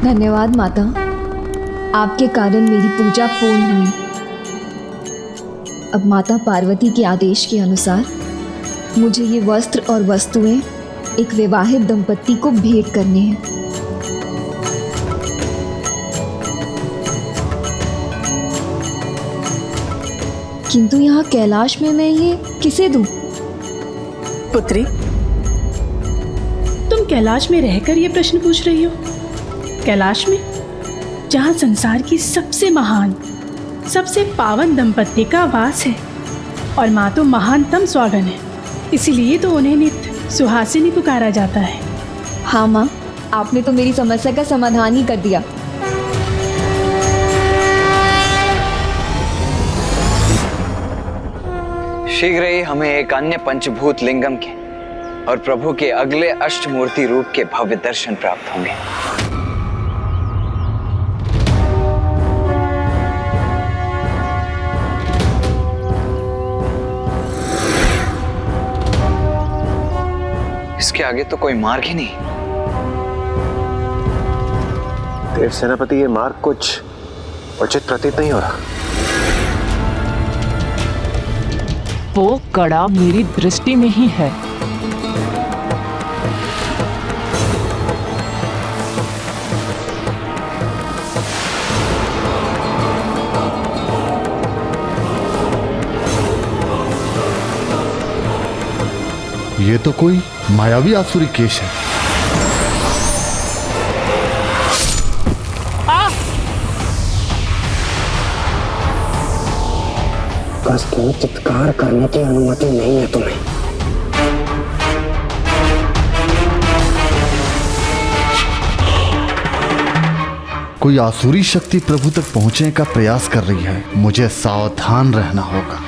धन्यवाद माता, आपके कारण मेरी पूजा पूर्ण हुई। अब माता पार्वती के आदेश के अनुसार मुझे ये वस्त्र और वस्तुएं एक विवाहित दंपत्ति को भेंट करने हैं। किंतु यहाँ कैलाश में मैं ये किसे दूं? पुत्री, तुम कैलाश में रहकर ये प्रश्न पूछ रही हो? कैलाश में, जहाँ संसार की सबसे महान, सबसे पावन दंपत्ति का वास है, और माँ तो महानतम स्वागन है, इसीलिए तो उन्हें नित्य सुहासिनी पुकारा जाता है। हाँ माँ, आपने तो मेरी समस्या का समाधान ही कर दिया। शीघ्र ही हमें एक अन्य पंचभूत लिंगम के और प्रभु के अगले अष्टमूर्ति रूप के भव्य दर्शन प्राप्त होंगे। इसके आगे तो कोई मार्ग ही नहीं। देव सेनापति, ये मार्ग कुछ उचित प्रतीत नहीं हो रहा। वो कड़ा मेरी दृष्टि में ही है। ये तो कोई मायावी आसुरी केश है। बस तुम चित्कार करने की अनुमति नहीं है तुम्हें। कोई आसुरी शक्ति प्रभु तक पहुंचने का प्रयास कर रही है। मुझे सावधान रहना होगा।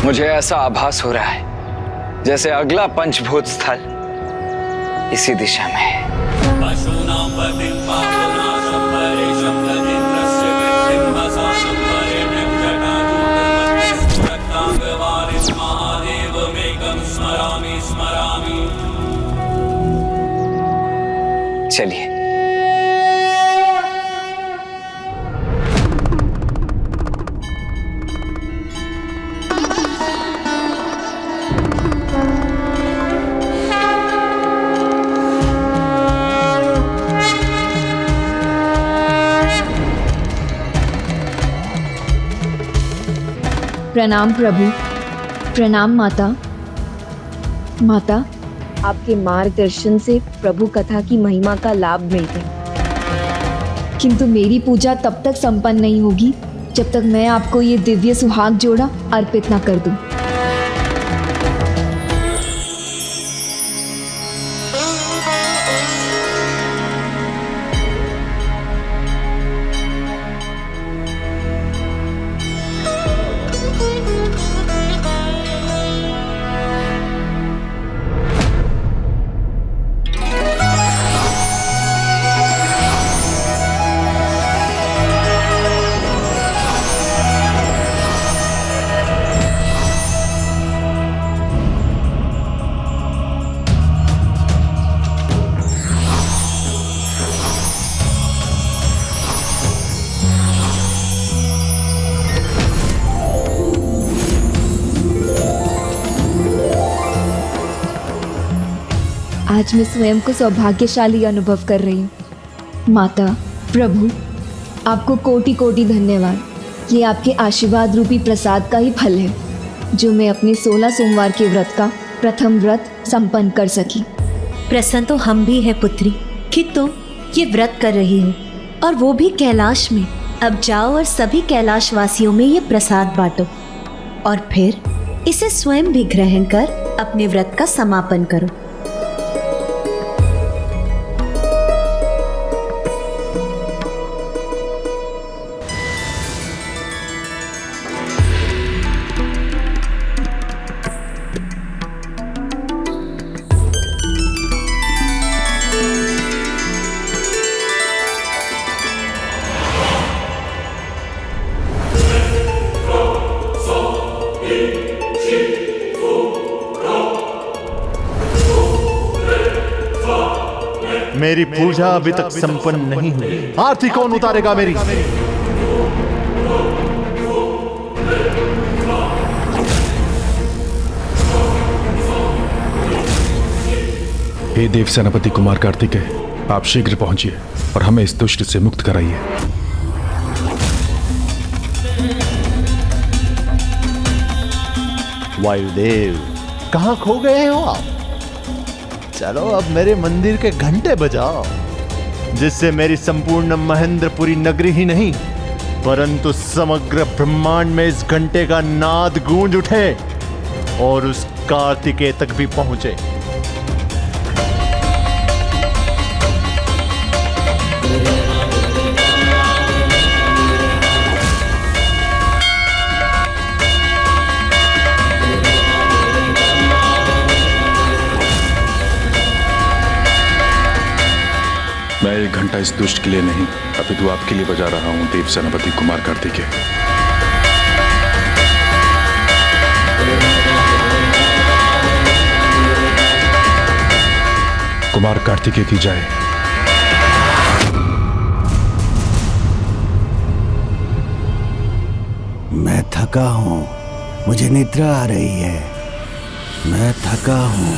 मुझे ऐसा आभास हो रहा है जैसे अगला पंचभूत स्थल इसी दिशा में है। चलिए। प्रणाम प्रभु, प्रणाम माता। माता, आपके मार्गदर्शन से प्रभु कथा की महिमा का लाभ मिल गया, किंतु मेरी पूजा तब तक संपन्न नहीं होगी जब तक मैं आपको ये दिव्य सुहाग जोड़ा अर्पित न कर दूं। आज मैं स्वयं को सौभाग्यशाली अनुभव कर रही हूँ। माता, प्रभु, आपको कोटि कोटि धन्यवाद। ये आपके आशीर्वाद रूपी प्रसाद का ही फल है जो मैं अपने 16 सोमवार के व्रत का प्रथम व्रत संपन्न कर सकी। प्रसन्न तो हम भी है पुत्री कि तुम ये व्रत कर रही हो, और वो भी कैलाश में। अब जाओ और सभी कैलाश वासियों में ये प्रसाद बांटो, और फिर इसे स्वयं भी ग्रहण कर अपने व्रत का समापन करो। मेरी पूजा अभी तक संपन्न नहीं हुई। आरती कौन उतारेगा मेरी? हे देव सेनापति कुमार कार्तिकेय, आप शीघ्र पहुंचिए और हमें इस दुष्ट से मुक्त कराइए। वायुदेव, कहाँ खो गए हो आप? चलो अब मेरे मंदिर के घंटे बजाओ, जिससे मेरी संपूर्ण महेंद्रपुरी नगरी ही नहीं परंतु समग्र ब्रह्मांड में इस घंटे का नाद गूंज उठे और उस कार्तिकेय तक भी पहुंचे। मैं एक घंटा इस दुष्ट के लिए नहीं अपितु आपके लिए बजा रहा हूं, देव सेनापति कुमार कार्तिकेय। कुमार कार्तिकेय की जय। मैं थका हूं, मुझे निद्रा आ रही है। मैं थका हूं,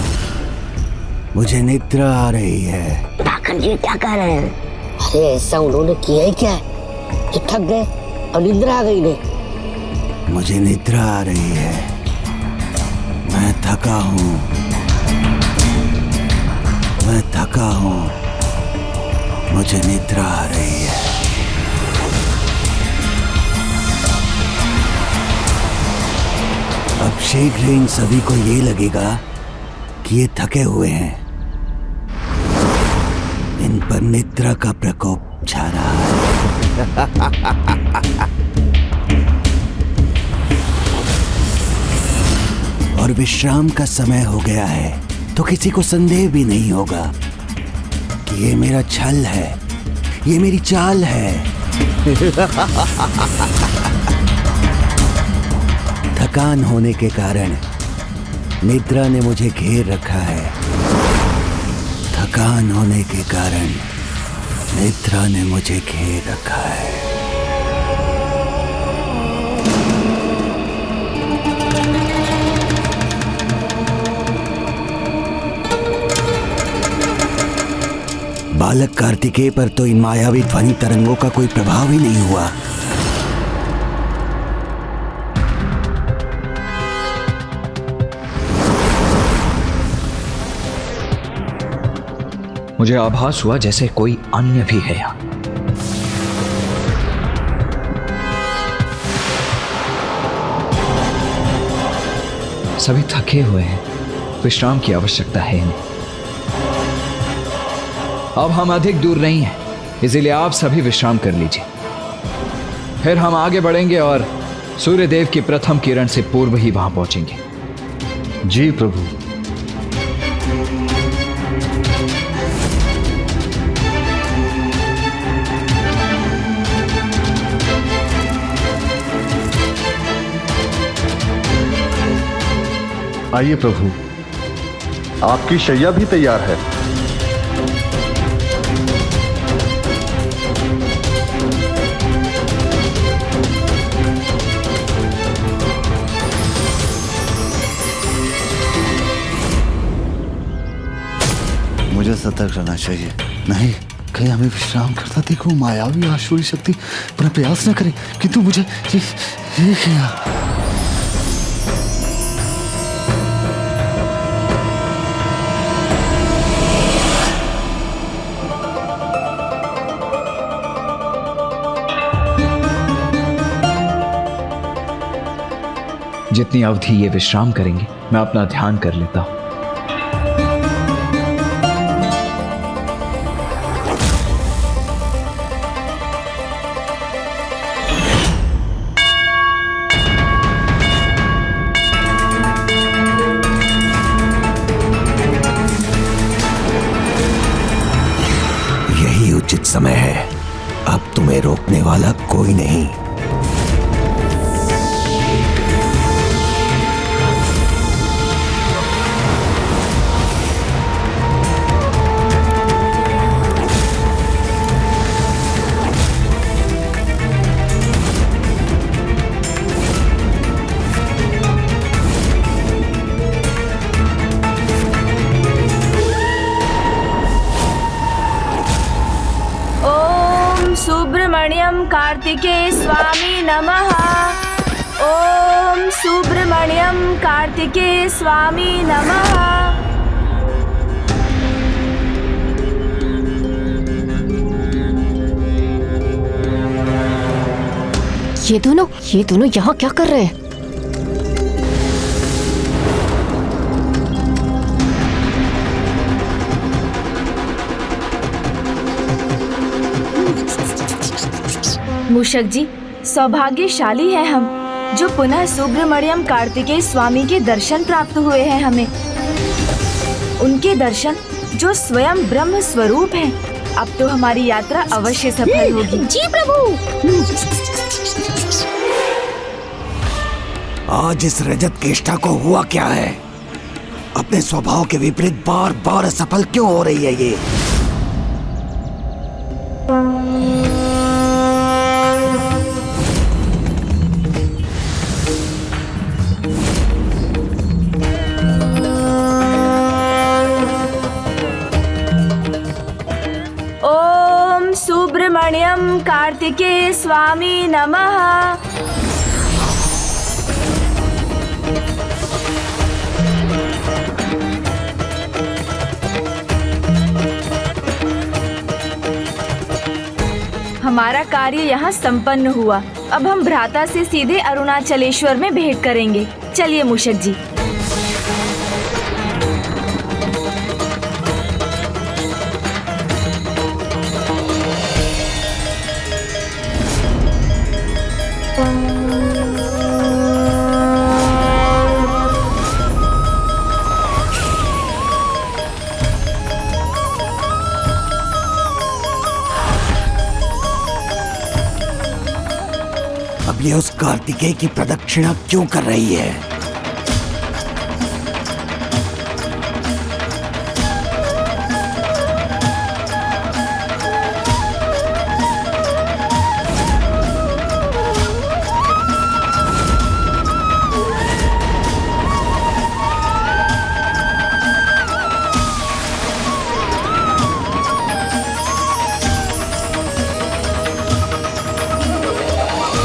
मुझे निद्रा आ रही है। पाखंड जी क्या कह रहे हैं? अरे ऐसा उन्होंने किया ही क्या जो थक गए और निद्रा आ गई नहीं? मुझे निद्रा आ रही है, मैं थका हूँ, मैं थका हूँ, मुझे निद्रा आ रही है। अब शीघ्र इन सभी को ये लगेगा कि ये थके हुए हैं। इन पर निद्रा का प्रकोप छा रहा है। और विश्राम का समय हो गया है, तो किसी को संदेह भी नहीं होगा कि ये मेरा छल है, ये मेरी चाल है। थकान होने के कारण निद्रा ने मुझे घेर रखा है। थकान होने के कारण निद्रा ने मुझे घेर रखा है। बालक कार्तिकेय पर तो इन मायावी ध्वनि तरंगों का कोई प्रभाव ही नहीं हुआ। मुझे आभास हुआ जैसे कोई अन्य भी है यहाँ। सभी थके हुए हैं, विश्राम की आवश्यकता है इन्हें। अब हम अधिक दूर नहीं हैं, इसलिए आप सभी विश्राम कर लीजिए। फिर हम आगे बढ़ेंगे और सूर्यदेव की प्रथम किरण से पूर्व ही वहां पहुंचेंगे। जी प्रभु। आइए प्रभु, आपकी शैया भी तैयार है। मुझे सतर्क रहना चाहिए, नहीं कहीं हमें विश्राम करता देखो मायावी आसुरी शक्ति पर प्रयास न करे, किंतु मुझे ये किया। जितनी अवधि ये विश्राम करेंगे, मैं अपना ध्यान कर लेता हूं। यही उचित समय है, अब तुम्हें रोकने वाला कोई नहीं। सुब्रमण्यम कार्तिकेय स्वामी नमः। ओम सुब्रमण्यम कार्तिकेय स्वामी नमः। ये दोनों यहाँ क्या कर रहे हैं? मूषक जी, सौभाग्यशाली है हम जो पुनः सुब्रमण्यम कार्तिकेय स्वामी के दर्शन प्राप्त हुए हैं हमें। उनके दर्शन जो स्वयं ब्रह्म स्वरूप हैं। अब तो हमारी यात्रा अवश्य सफल होगी। जी प्रभु। आज इस रजत केष्टा को हुआ क्या है? अपने स्वभाव के विपरीत बार बार असफल क्यों हो रही है ये? ओम सुब्रमण्यम कार्तिकेय स्वामी नमः। हमारा कार्य यहाँ संपन्न हुआ। अब हम भ्राता से सीधे अरुणाचलेश्वर में भेंट करेंगे। चलिए मूषक जी। अब ये उस कार्तिकेय की प्रदक्षिणा क्यों कर रही है?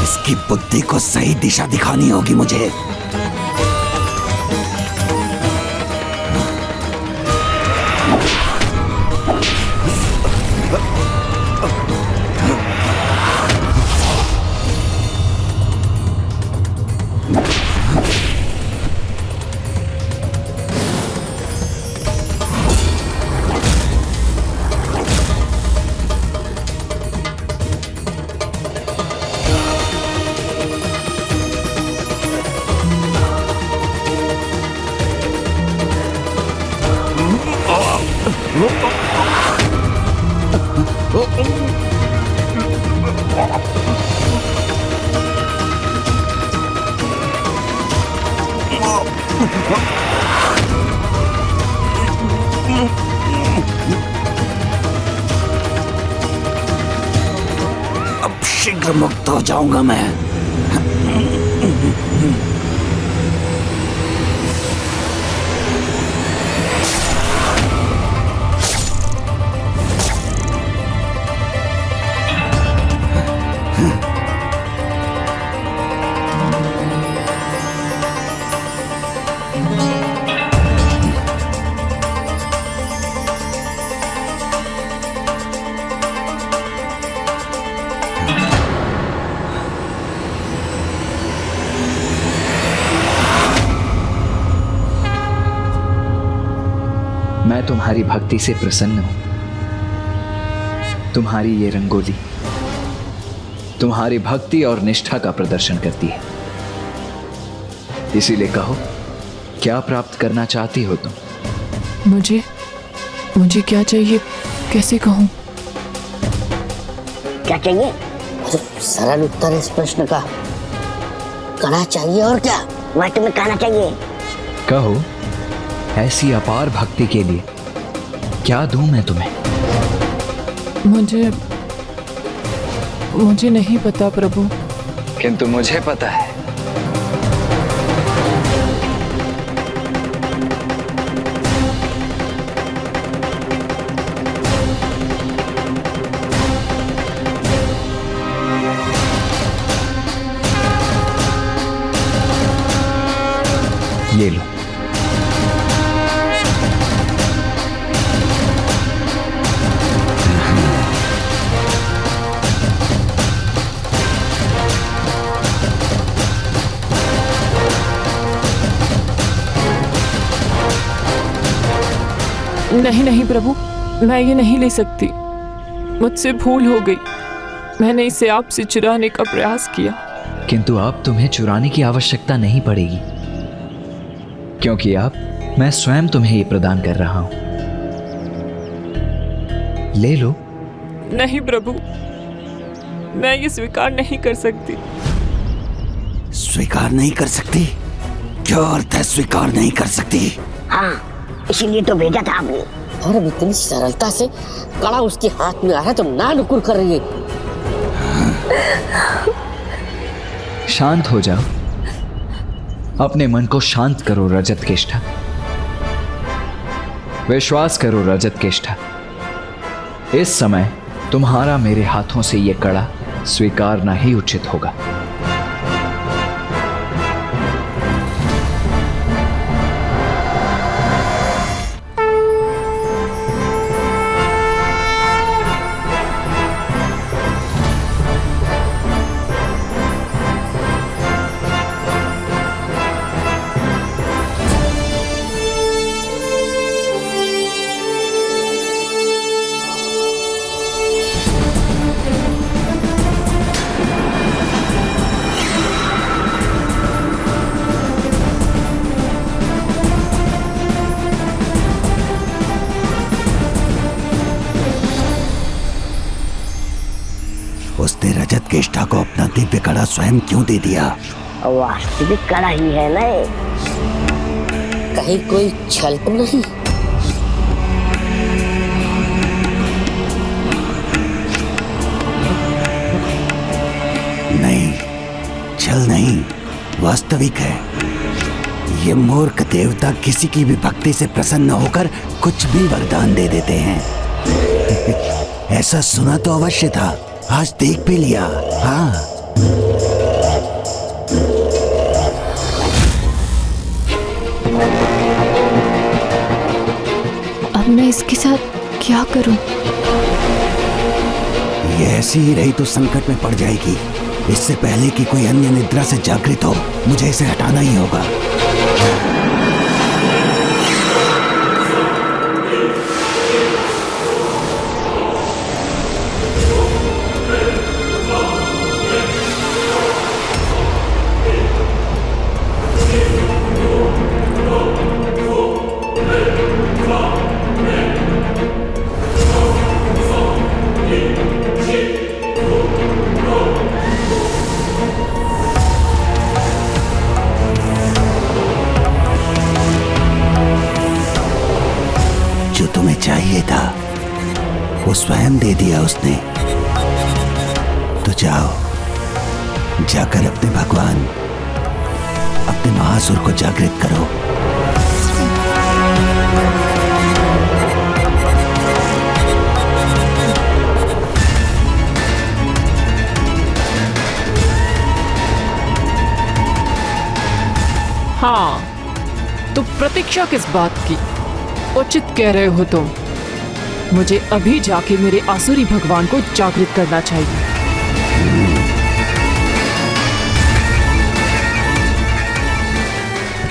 इसकी बुद्धि को सही दिशा दिखानी होगी मुझे। अब शीघ्र मुक्त हो जाऊंगा मैं। मैं तुम्हारी भक्ति से प्रसन्न हूं। तुम्हारी ये रंगोली तुम्हारी भक्ति और निष्ठा का प्रदर्शन करती है। इसीलिए कहो, क्या प्राप्त करना चाहती हो तुम? मुझे क्या चाहिए, कैसे कहूं? क्या चाहिए? सरल उत्तर इस प्रश्न का। कड़ा चाहिए और क्या? मैं तुम्हें कहना चाहिए। कहो, ऐसी अपार भक्ति के लिए क्या दूं मैं तुम्हें? मुझे नहीं पता प्रभु। किंतु मुझे पता है। ये लो। नहीं नहीं प्रभु, मैं ये नहीं ले सकती। मुझसे भूल हो गई। मैंने इसे आपसे चुराने का प्रयास किया। किंतु अब तुम्हें चुराने की आवश्यकता नहीं पड़ेगी, क्योंकि अब मैं स्वयं तुम्हें ये प्रदान कर रहा हूं। ले लो। नहीं प्रभु, मैं ये स्वीकार नहीं कर सकती। स्वीकार नहीं कर सकती? क्या अर्थ है स्वीकार नहीं कर सकती? हाँ, इसीलिए तो भेजा था आपने। और अब इतनी सरलता से कड़ा उसके हाथ में आ रहा है तो ना नुकुर कर रही है। शांत हो जाओ, अपने मन को शांत करो रजत केष्ठा। विश्वास करो रजत केष्ठा, इस समय तुम्हारा मेरे हाथों से यह कड़ा स्वीकारना ही उचित होगा। उसने रजत केष्ठा को अपना दिव्य कड़ा स्वयं क्यों दे दिया? वास्तविक कड़ा ही है ना, कहीं कोई छल तो नहीं? नहीं, छल नहीं, वास्तविक है। ये मूर्ख देवता किसी की भी भक्ति से प्रसन्न होकर कुछ भी वरदान दे देते हैं। ऐसा सुना तो अवश्य था, आज देख भी लिया। हाँ, अब मैं इसके साथ क्या करूं? ये ऐसी ही रही तो संकट में पड़ जाएगी। इससे पहले कि कोई अन्य निद्रा से जागृत हो, मुझे इसे हटाना ही होगा। जो तुम्हें चाहिए था वो स्वयं दे दिया उसने। तो जाओ, जाकर अपने भगवान, अपने महासुर को जागृत करो। हाँ, तो प्रतीक्षा किस बात की? उचित कह रहे हो तुम। मुझे अभी जाके मेरे आसुरी भगवान को जागृत करना चाहिए।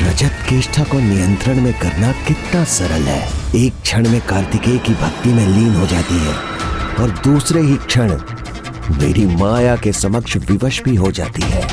रजत केष्ठा को नियंत्रण में करना कितना सरल है। एक क्षण में कार्तिकेय की भक्ति में लीन हो जाती है और दूसरे ही क्षण मेरी माया के समक्ष विवश भी हो जाती है।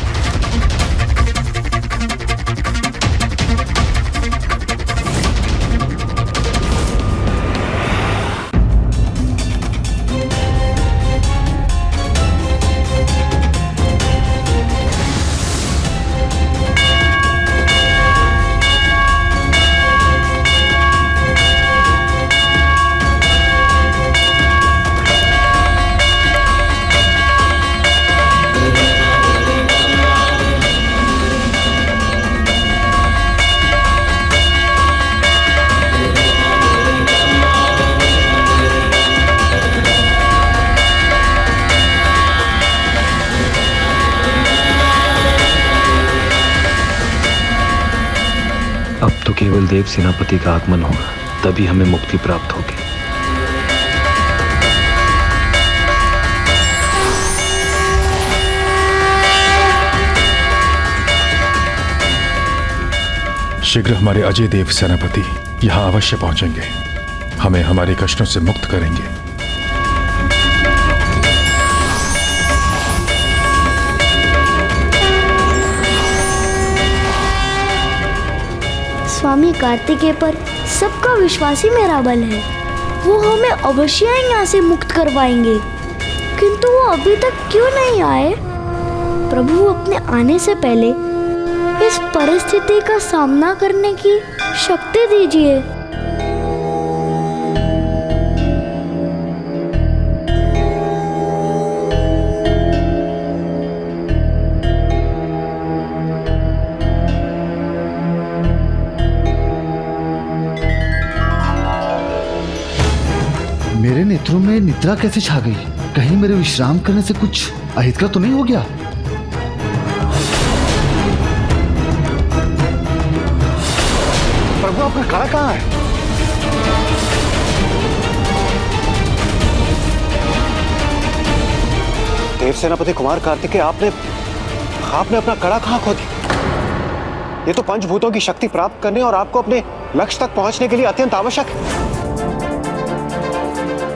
केवल देव सेनापति का आगमन होगा, तभी हमें मुक्ति प्राप्त होगी। शीघ्र हमारे अजय देव सेनापति यहाँ अवश्य पहुंचेंगे, हमें हमारे कष्टों से मुक्त करेंगे। स्वामी कार्तिकेय पर सबका विश्वास ही मेरा बल है। वो हमें अवश्य यहाँ से मुक्त करवाएंगे, किंतु वो अभी तक क्यों नहीं आए? प्रभु अपने आने से पहले इस परिस्थिति का सामना करने की शक्ति दीजिए। मेरे नेत्रों में निद्रा कैसे छा गई? कहीं मेरे विश्राम करने से कुछ अहितकर तो नहीं हो गया? प्रभु, आपका कड़ा कहाँ है? देव सेनापति कुमार कार्तिकेय, आपने अपना कड़ा कहाँ खो दिया? ये तो पंचभूतों की शक्ति प्राप्त करने और आपको अपने लक्ष्य तक पहुंचने के लिए अत्यंत आवश्यक है।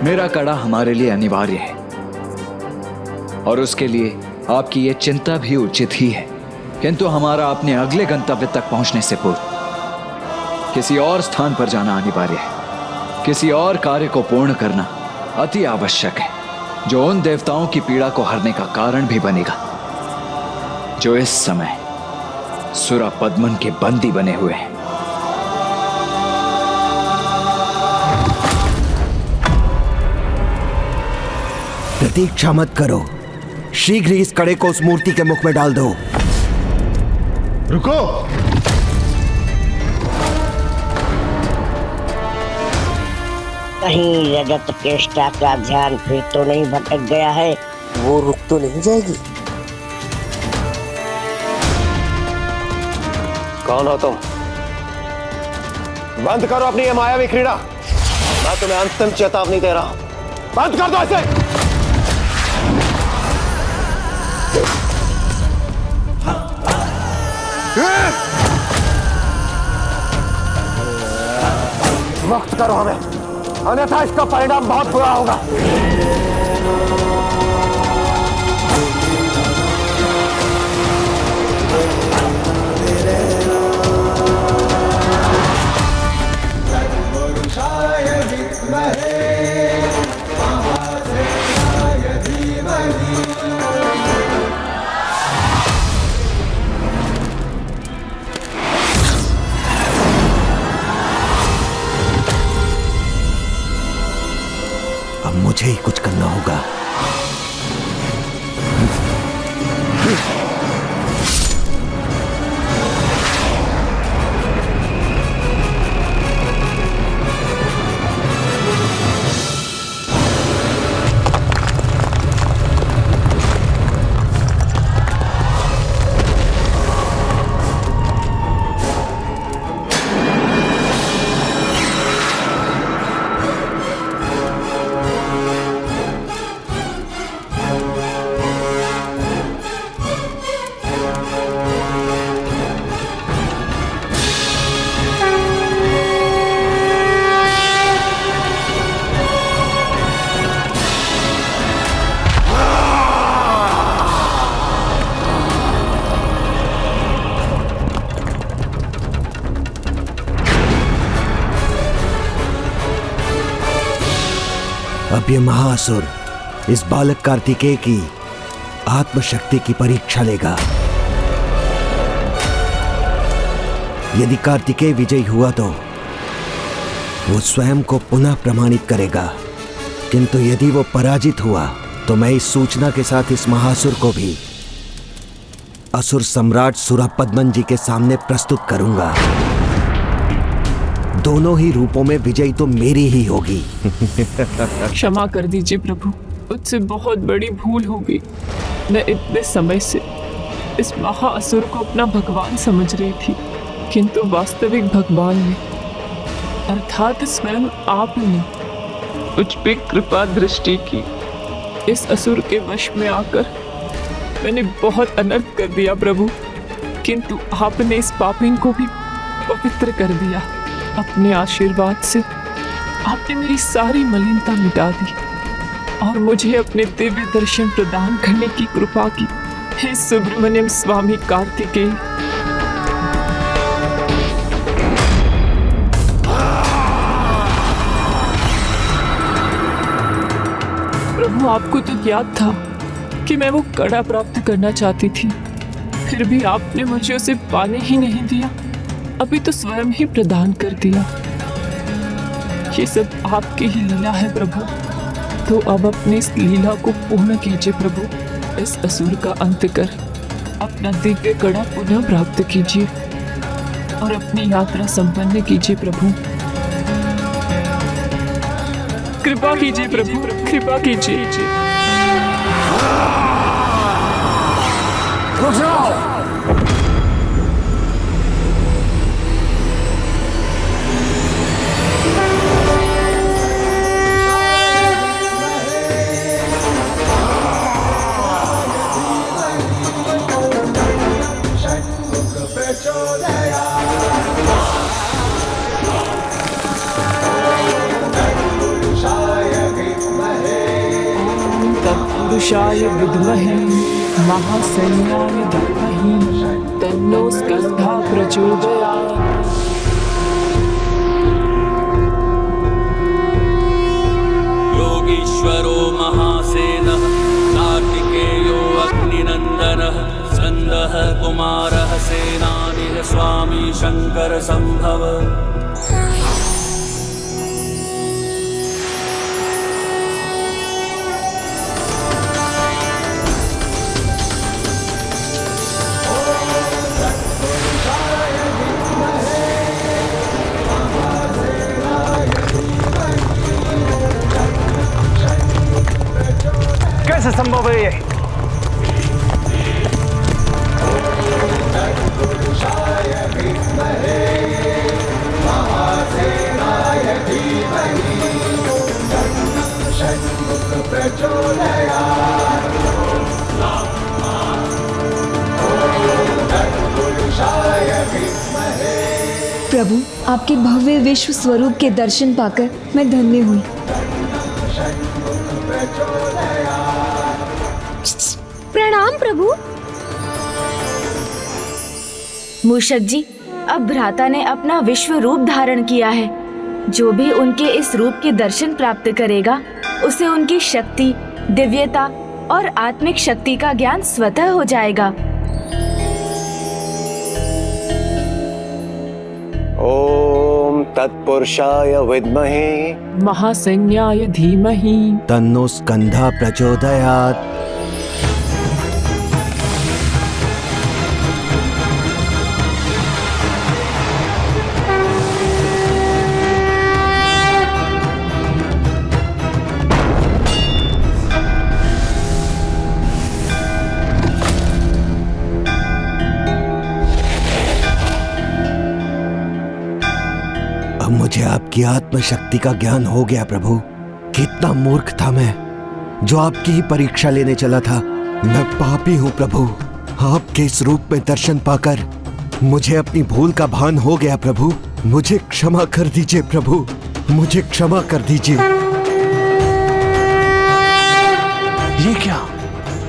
मेरा कड़ा हमारे लिए अनिवार्य है और उसके लिए आपकी ये चिंता भी उचित ही है, किंतु हमारा अपने अगले गंतव्य तक पहुंचने से पूर्व किसी और स्थान पर जाना अनिवार्य है। किसी और कार्य को पूर्ण करना अति आवश्यक है, जो उन देवताओं की पीड़ा को हरने का कारण भी बनेगा जो इस समय सुरापद्मन के बंदी बने हुए हैं। प्रतीक्षा मत करो, शीघ्र ही इस कड़े को उस मूर्ति के मुख में डाल दो। रुको! कहीं रजत केष्टा का ध्यान फिर तो नहीं भटक गया है? वो रुक तो नहीं जाएगी? कौन हो तुम? बंद करो अपनी ये मायावी क्रीड़ा। मैं तुम्हें अंतिम चेतावनी दे रहा हूं, बंद कर दो इसे। मुक्त करो हमें, अन्यथा इसका परिणाम बहुत बुरा होगा। अब मुझे ही कुछ करना होगा। अब ये महाअसुर इस बालक कार्तिकेय की आत्मशक्ति की परीक्षा लेगा। यदि कार्तिकेय विजयी हुआ तो वो स्वयं को पुनः प्रमाणित करेगा, किंतु यदि वो पराजित हुआ तो मैं इस सूचना के साथ इस महाअसुर को भी असुर सम्राट सुरापद्मन जी के सामने प्रस्तुत करूंगा। दोनों ही रूपों में विजयी तो मेरी ही होगी। क्षमा कर दीजिए प्रभु, मुझसे बहुत बड़ी भूल हो गई। मैं इतने समय से इस महाअसुर को अपना भगवान समझ रही थी, किंतु वास्तविक भगवान ने अर्थात स्वयं आपने मुझ पे कृपा दृष्टि की। इस असुर के वश में आकर मैंने बहुत अनर्थ कर दिया प्रभु, किंतु आपने इस पापिन को भी पवित्र कर दिया। अपने आशीर्वाद से आपने मेरी सारी मलिनता मिटा दी और मुझे अपने दिव्य दर्शन प्रदान करने की कृपा की। हे सुब्रमण्यम स्वामी कार्तिकेय, प्रभु आपको तो याद था कि मैं वो कड़ा प्राप्त करना चाहती थी, फिर भी आपने मुझे उसे पाने ही नहीं दिया, अभी तो स्वयं ही प्रदान कर दिया। ये सब आपकी ही लीला है प्रभु, तो अब अपनी इस लीला को पूर्ण कीजिए प्रभु। इस असुर का अंत कर अपना दिव्य कड़ा पुनः प्राप्त कीजिए और अपनी यात्रा संपन्न कीजिए प्रभु। कृपा कीजिए प्रभु, कृपा कीजिए। तत्पुरुषाय विद्महे महासैन्याय धीमहि तन्नो स्कन्धः प्रचोदयात्। योगीश्वरो महासेनः कार्तिकेयो अग्निनन्दनः स्कन्दः कुमारः सेनानिः स्वामी शङ्कर सम्भव। कैसे संभव है ये? प्रभु, आपके भव्य विश्व स्वरूप के दर्शन पाकर मैं धन्य हुई। प्रणाम प्रभु। मूषक जी, अब भ्राता ने अपना विश्व रूप धारण किया है। जो भी उनके इस रूप के दर्शन प्राप्त करेगा, उसे उनकी शक्ति, दिव्यता और आत्मिक शक्ति का ज्ञान स्वतः हो जाएगा। ओम तत्पुरुषाय विद्महे महासैन्याय धीमहि तन्नो स्कन्धः प्रचोदयात्। मुझे आपकी आत्मशक्ति का ज्ञान हो गया प्रभु। कितना मूर्ख था मैं, जो आपकी ही परीक्षा लेने चला था। मैं पापी हूँ प्रभु। आपके इस रूप में दर्शन पाकर मुझे अपनी भूल का भान हो गया प्रभु। मुझे क्षमा कर दीजिए प्रभु, मुझे क्षमा कर दीजिए। ये क्या?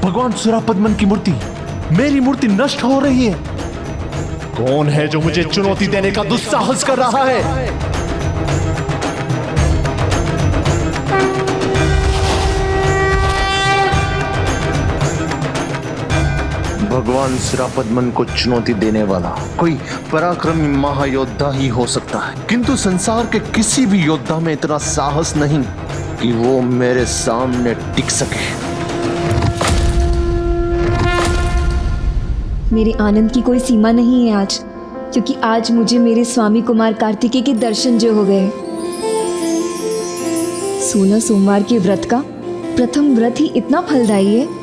भगवान सुरापद्मन की मूर्ति, मेरी मूर्ति नष्ट हो रही है। कौन है जो मुझे चुनौती देने का दुस्साहस कर रहा है? भगवान सुरापद्मन को चुनौती देने वाला कोई पराक्रमी महायोद्धा ही हो सकता है, किंतु संसार के किसी भी योद्धा में इतना साहस नहीं कि वो मेरे सामने टिक सके। मेरे आनंद की कोई सीमा नहीं है आज, क्योंकि आज मुझे मेरे स्वामी कुमार कार्तिकेय के दर्शन जो हो गए। 16 सोमवार के व्रत का प्रथम व्रत ही इतना फलदायी है,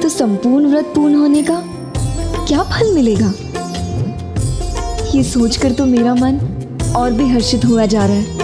तो संपूर्ण व्रत पूर्ण होने का क्या फल मिलेगा? ये सोचकर तो मेरा मन और भी हर्षित हुआ जा रहा है।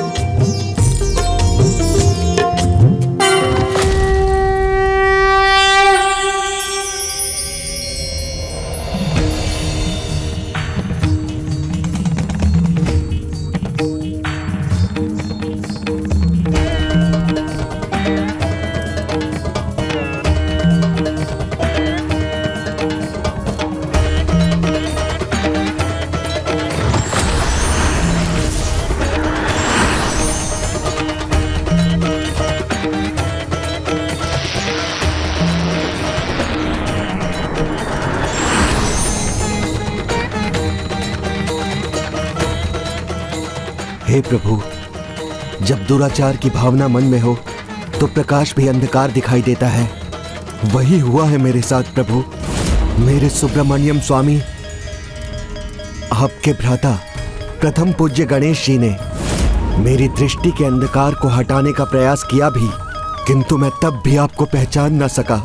हे प्रभु, जब दुराचार की भावना मन में हो तो प्रकाश भी अंधकार दिखाई देता है। वही हुआ है मेरे साथ प्रभु। मेरे सुब्रमण्यम स्वामी, आपके भ्राता प्रथम पूज्य गणेश जी ने मेरी दृष्टि के अंधकार को हटाने का प्रयास किया भी, किंतु मैं तब भी आपको पहचान न सका।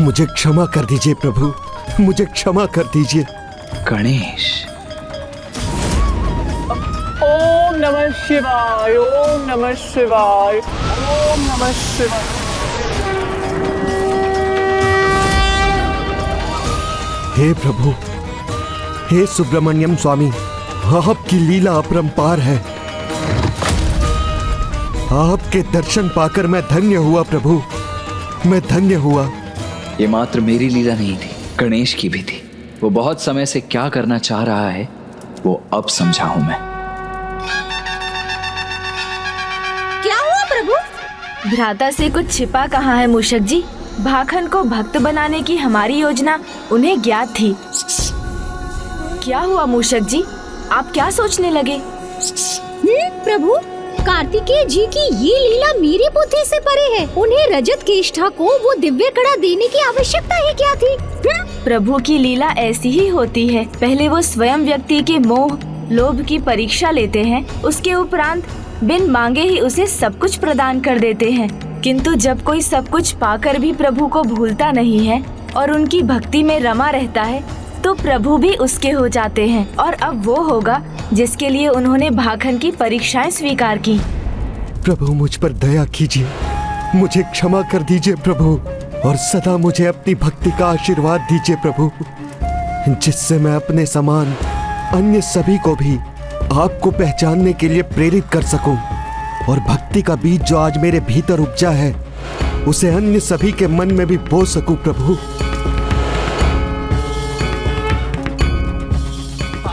मुझे क्षमा कर दीजिए प्रभु, मुझे क्षमा कर दीजिए। गणेश, ओम नमः शिवाय, ओम नमः शिवाय, ओम नमः शिवाय। हे प्रभु, हे सुब्रमण्यम स्वामी, आपकी लीला अपरंपार है। आपके दर्शन पाकर मैं धन्य हुआ प्रभु, मैं धन्य हुआ। ये मात्र मेरी लीला नहीं थी, गणेश की भी थी। वो बहुत समय से क्या करना चाह रहा है वो अब समझा हूं मैं। क्या हुआ प्रभु? भ्राता से कुछ छिपा कहाँ है मूषक जी? भाखन को भक्त बनाने की हमारी योजना उन्हें ज्ञात थी। क्या हुआ मूषक जी? आप क्या सोचने लगे? प्रभु, कार्तिकेय जी की ये लीला मेरी बुद्धि से परे है। उन्हें रजत केष्ठा को वो दिव्य कड़ा देने की आवश्यकता ही क्या थी? प्रभु की लीला ऐसी ही होती है। पहले वो स्वयं व्यक्ति के मोह लोभ की परीक्षा लेते हैं, उसके उपरांत बिन मांगे ही उसे सब कुछ प्रदान कर देते हैं। किंतु जब कोई सब कुछ पाकर भी प्रभु को भूलता नहीं है और उनकी भक्ति में रमा रहता है, तो प्रभु भी उसके हो जाते हैं। और अब वो होगा जिसके लिए उन्होंने भाखन की परीक्षाएं स्वीकार की। प्रभु, मुझ पर दया कीजिए, मुझे क्षमा कर दीजिए प्रभु, और सदा मुझे अपनी भक्ति का आशीर्वाद दीजिए प्रभु, जिससे मैं अपने समान अन्य सभी को भी आपको पहचानने के लिए प्रेरित कर सकूं, और भक्ति का बीज जो आज मेरे भीतर उपजा है उसे अन्य सभी के मन में भी बो सकूं प्रभु।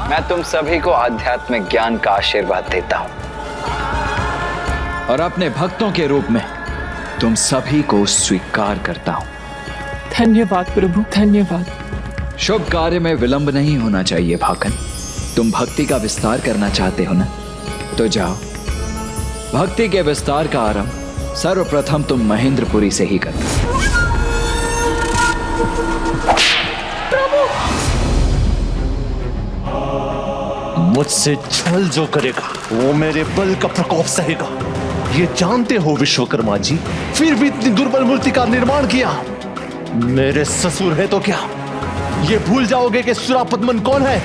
मैं तुम सभी को आध्यात्मिक ज्ञान का आशीर्वाद देता हूं और अपने भक्तों के रूप में तुम सभी को स्वीकार करता हूं। धन्यवाद प्रभु, धन्यवाद। शुभ कार्य में विलंब नहीं होना चाहिए भाखन। तुम भक्ति का विस्तार करना चाहते हो ना, तो जाओ। भक्ति के विस्तार का आरंभ सर्वप्रथम तुम महेंद्रपुरी से ही करो। मुझसे छल जो करेगा वो मेरे बल का प्रकोप सहेगा, ये जानते हो विश्वकर्मा जी। फिर भी इतनी दुर्बल मूर्ति का निर्माण किया। मेरे ससुर है तो क्या ये भूल जाओगे कि सुरापद्मन कौन है?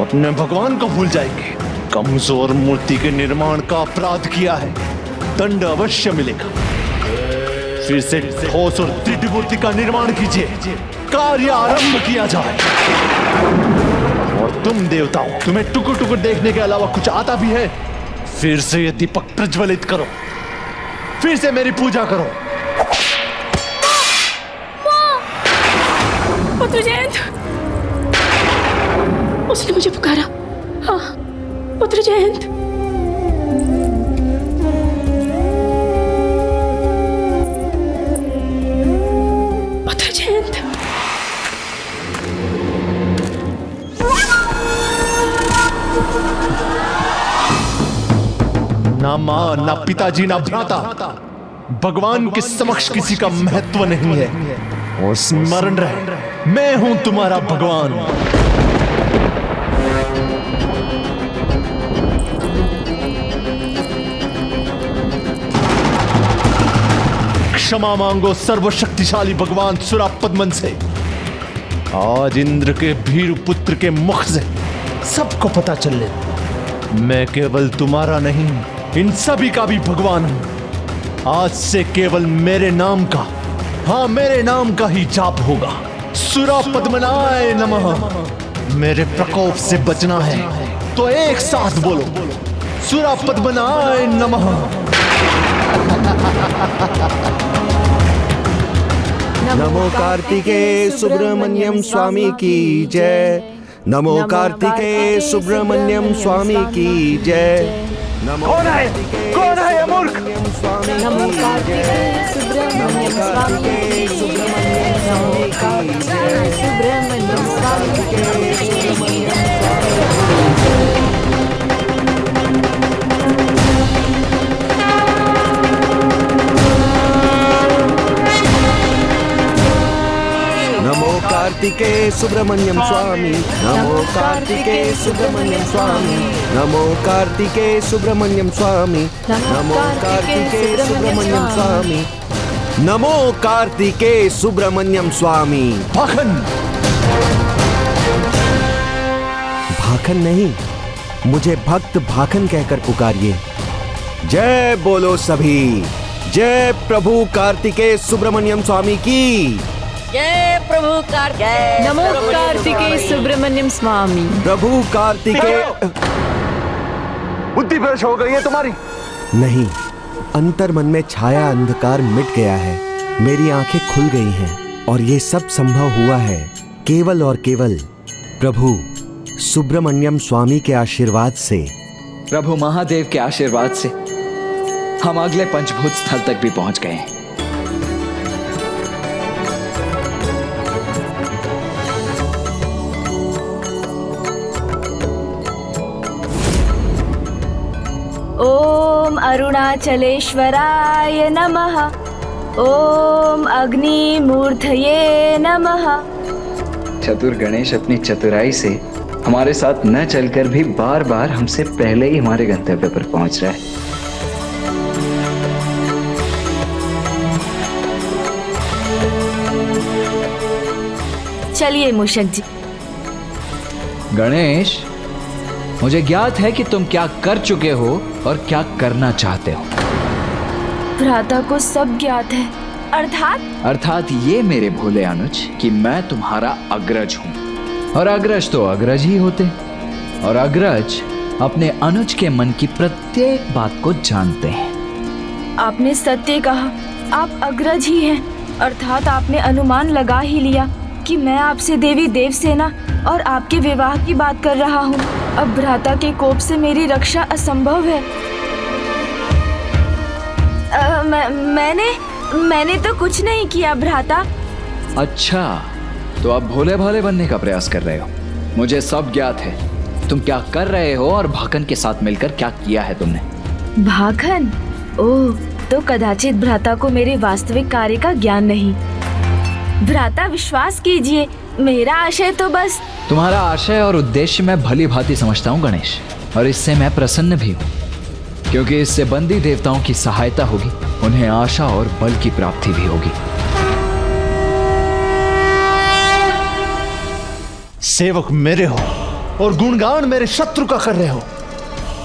अपने भगवान को भूल जाएंगे। कमजोर मूर्ति के निर्माण का अपराध किया है, दंड अवश्य मिलेगा। फिर से ठोस और दृढ़ मूर्ति का निर्माण कीजिए, कार्य आरंभ किया जाए। और तुम देवताओं, तुम्हें टुकुर टुकुर देखने के अलावा कुछ आता भी है? फिर से ये दीपक प्रज्वलित करो, फिर से मेरी पूजा करो। पुत्र जयंत, उसने मुझे पुकारा। हाँ, पुत्र जयंत। पुत्र जयंत। ना मां, ना पिताजी, ना भ्राता, भगवान के समक्ष किसी का महत्व नहीं है। और स्मरण रहे, मैं हूं तुम्हारा भगवान। क्षमा मांगो सर्वशक्तिशाली भगवान सुरापद्मन से। आज इंद्र के भीरु पुत्र के मुख से सबको पता चल ले मैं केवल तुम्हारा नहीं, इन सभी का भी भगवान हूं। आज से केवल मेरे नाम का, हाँ मेरे नाम का ही जाप होगा। सुरा पद्मनाय नमः। मेरे प्रकोप से बचना है तो एक साथ बोलो, सुरा पद्मनाय नमः। नमो कार्तिकेय सुब्रमण्यम स्वामी की जय। नमो कार्तिकेय सुब्रमण्यम स्वामी की जय। कौन है ये मूर्ख? नमो कार्तिकेय सुब्रमण्यम स्वामी की नमो कार्तिकेय सुब्रमण्यम स्वामी। नमो कार्तिकेय सुब्रमण्यम स्वामी। नमो कार्तिकेय सुब्रमण्यम स्वामी। नमो कार्तिकेय सुब्रमण्यम स्वामी। नमो कार्तिकेय सुब्रमण्यम स्वामी। भाखन भाखन नहीं, मुझे भक्त भाखन कहकर पुकारिए। जय बोलो सभी। जय प्रभु कार्तिकेय सुब्रमण्यम स्वामी की जय। प्रभु कार्तिकेय नमो कार्तिकेय सुब्रमण्यम स्वामी। प्रभु कार्तिकेय। बुद्धि भ्रष्ट हो गई है तुम्हारी? नहीं, अंतर मन में छाया अंधकार मिट गया है, मेरी आंखें खुल गई हैं और ये सब संभव हुआ है केवल और केवल प्रभु सुब्रमण्यम स्वामी के आशीर्वाद से। प्रभु महादेव के आशीर्वाद से हम अगले पंचभूत स्थल तक भी पहुंच गए हैं। ओम अरुणाचलेश्वराय नमः। ओम अग्निमूर्धये नमः। चतुर गणेश अपनी चतुराई से हमारे साथ न चलकर भी बार बार हमसे पहले ही हमारे गंतव्य पर पहुंच रहा है। चलिए मूषक जी। गणेश, मुझे ज्ञात है कि तुम क्या कर चुके हो और क्या करना चाहते हो। भ्राता को सब ज्ञात है। अर्थात ये मेरे भोले अनुज कि मैं तुम्हारा अग्रज हूं, और अग्रज तो अग्रज ही होते, और अग्रज अपने अनुज के मन की प्रत्येक बात को जानते हैं। आपने सत्य कहा, आप अग्रज ही हैं। अर्थात आपने अनुमान लगा ही लिया कि मैं आपसे देवी देवसेना और आपके विवाह की बात कर रहा हूँ। अब भ्राता के कोप से मेरी रक्षा असंभव है। मैंने तो कुछ नहीं किया भ्राता। अच्छा, तो आप भोले भाले बनने का प्रयास कर रहे हो। मुझे सब ज्ञात है तुम क्या कर रहे हो और भाखन के साथ मिलकर क्या किया है तुमने। भाखन? ओह, तो कदाचित भ्राता को मेरे वास्तविक कार्य का ज्ञान नहीं। भ्राता विश्वास कीजिए, मेरा आशय तो बस। तुम्हारा आशय और उद्देश्य मैं भली भांति समझता हूँ गणेश, और इससे मैं प्रसन्न भी हूँ, क्योंकि इससे बंदी देवताओं की सहायता होगी, उन्हें आशा और बल की प्राप्ति भी होगी। सेवक मेरे हो और गुणगान मेरे शत्रु का कर रहे हो।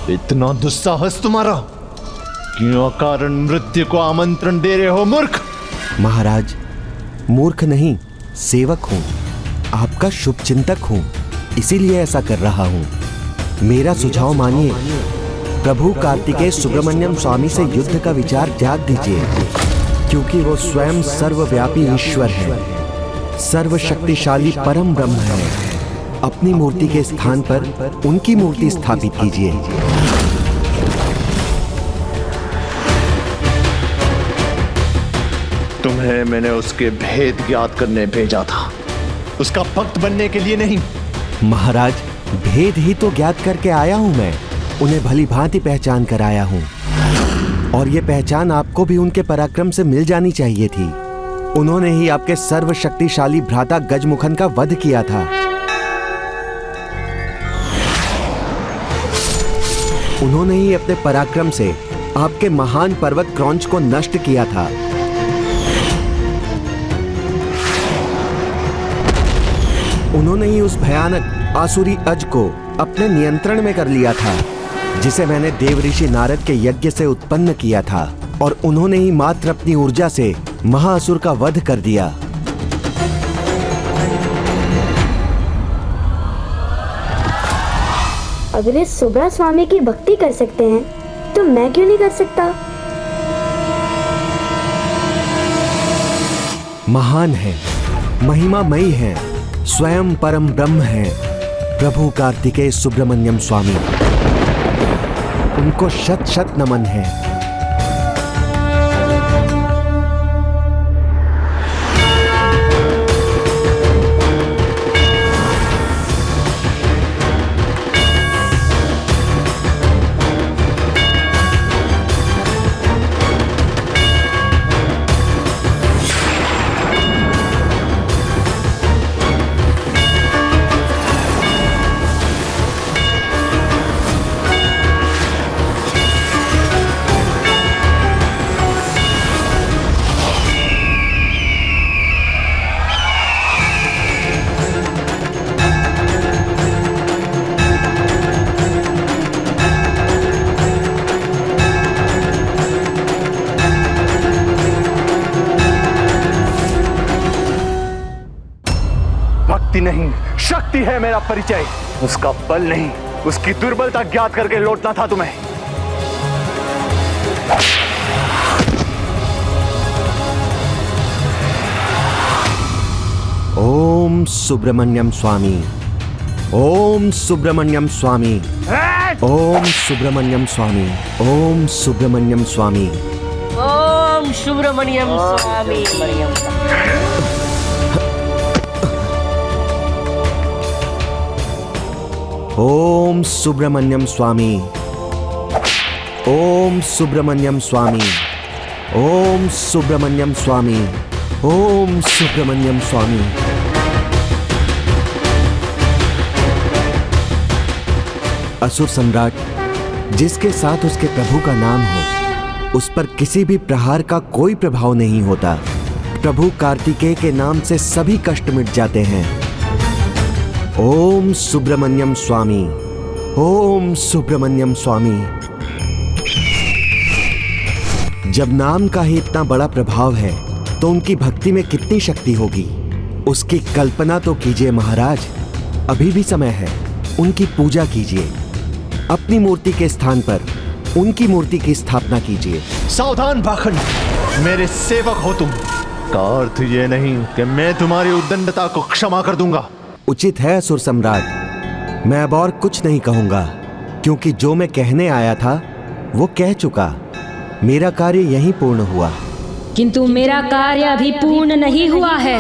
इतना दुस्साहस तुम्हारा? क्यों अकारण मृत्यु को आमंत्रण दे रहे हो मूर्ख? महाराज, मूर्ख नहीं, सेवक हूँ, आपका शुभ चिंतक हूँ, इसीलिए ऐसा कर रहा हूँ। मेरा सुझाव मानिए, प्रभु कार्तिकेय सुब्रमण्यम स्वामी से युद्ध का विचार त्याग दीजिए, क्योंकि वो स्वयं सर्वव्यापी ईश्वर है, सर्वशक्तिशाली परम ब्रह्म है। अपनी मूर्ति के स्थान पर उनकी मूर्ति स्थापित कीजिए। तुम्हें मैंने उसके भेद ज्ञात करने भेजा था, उसका भक्त बनने के लिए नहीं। महाराज, भेद ही तो ज्ञात करके आया हूं मैं, उन्हें भली भांति पहचान कर आया हूं, और ये पहचान आपको भी उनके पराक्रम से मिल जानी चाहिए थी। उन्होंने ही आपके सर्वशक्तिशाली भ्राता गजमुखन का वध किया था। उन्होंने ही अपने पराक्रम से आपके महान पर्वत क्रौंच को नष्ट किया था। उन्होंने ही उस भयानक आसुरी अज को अपने नियंत्रण में कर लिया था, जिसे मैंने देव ऋषि नारद के यज्ञ से उत्पन्न किया था, और उन्होंने ही मात्र अपनी ऊर्जा से महाअसुर का वध कर दिया। अगर इस सुब्रा स्वामी की भक्ति कर सकते हैं तो मैं क्यों नहीं कर सकता? महान है, महिमामयी है, स्वयं परम ब्रह्म है प्रभु कार्तिकेय सुब्रमण्यम स्वामी। उनको शत शत नमन है। भक्ति नहीं, शक्ति है मेरा परिचय। उसका बल नहीं, उसकी दुर्बलता ज्ञात करके लौटना था तुम्हें। ओम सुब्रमण्यम स्वामी, ओम सुब्रमण्यम स्वामी, ओम सुब्रमण्यम स्वामी, ओम सुब्रमण्यम स्वामी, ओम सुब्रमण्यम स्वामी। ओम सुब्रमण्यम स्वामी, ओम सुब्रमण्यम स्वामी, ओम सुब्रमण्यम स्वामी, ओम सुब्रमण्यम स्वामी। असुर सम्राट, जिसके साथ उसके प्रभु का नाम हो, उस पर किसी भी प्रहार का कोई प्रभाव नहीं होता। प्रभु कार्तिकेय के नाम से सभी कष्ट मिट जाते हैं। ओम सुब्रमण्यम स्वामी, ओम सुब्रमण्यम स्वामी। जब नाम का ही इतना बड़ा प्रभाव है तो उनकी भक्ति में कितनी शक्ति होगी, उसकी कल्पना तो कीजिए महाराज। अभी भी समय है, उनकी पूजा कीजिए। अपनी मूर्ति के स्थान पर उनकी मूर्ति की स्थापना कीजिए। सावधान पाखंड, मेरे सेवक हो तुम। का अर्थ ये नहीं कि मैं तुम्हारी उद्दंडता को क्षमा कर दूंगा। उचित है असुर सम्राट, मैं अब और कुछ नहीं कहूंगा, क्योंकि जो मैं कहने आया था वो कह चुका। मेरा कार्य यहीं पूर्ण हुआ। किंतु मेरा कार्य अभी पूर्ण नहीं हुआ है।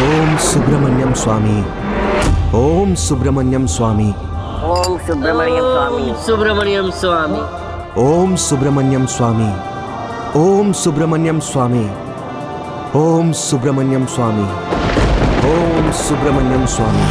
ओम सुब्रमण्यम स्वामी, ओम सुब्रमण्यम स्वामी, ओम सुब्रमण्यम स्वामी, सुब्रमण्यम स्वामी, ओम सुब्रमण्यम स्वामी, ओम सुब्रमण्यम स्वामी, ओम सुब्रमण्यम स्वामी, ओम सुब्रमण्यम स्वामी।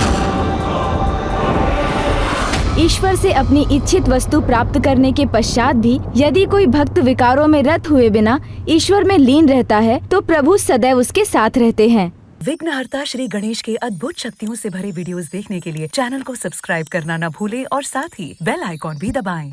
ईश्वर से अपनी इच्छित वस्तु प्राप्त करने के पश्चात भी यदि कोई भक्त विकारों में रत हुए बिना ईश्वर में लीन रहता है तो प्रभु सदैव उसके साथ रहते हैं। विघ्नहर्ता श्री गणेश के अद्भुत शक्तियों से भरे वीडियोस देखने के लिए चैनल को सब्सक्राइब करना न भूलें और साथ ही बेल आइकॉन भी दबाएं।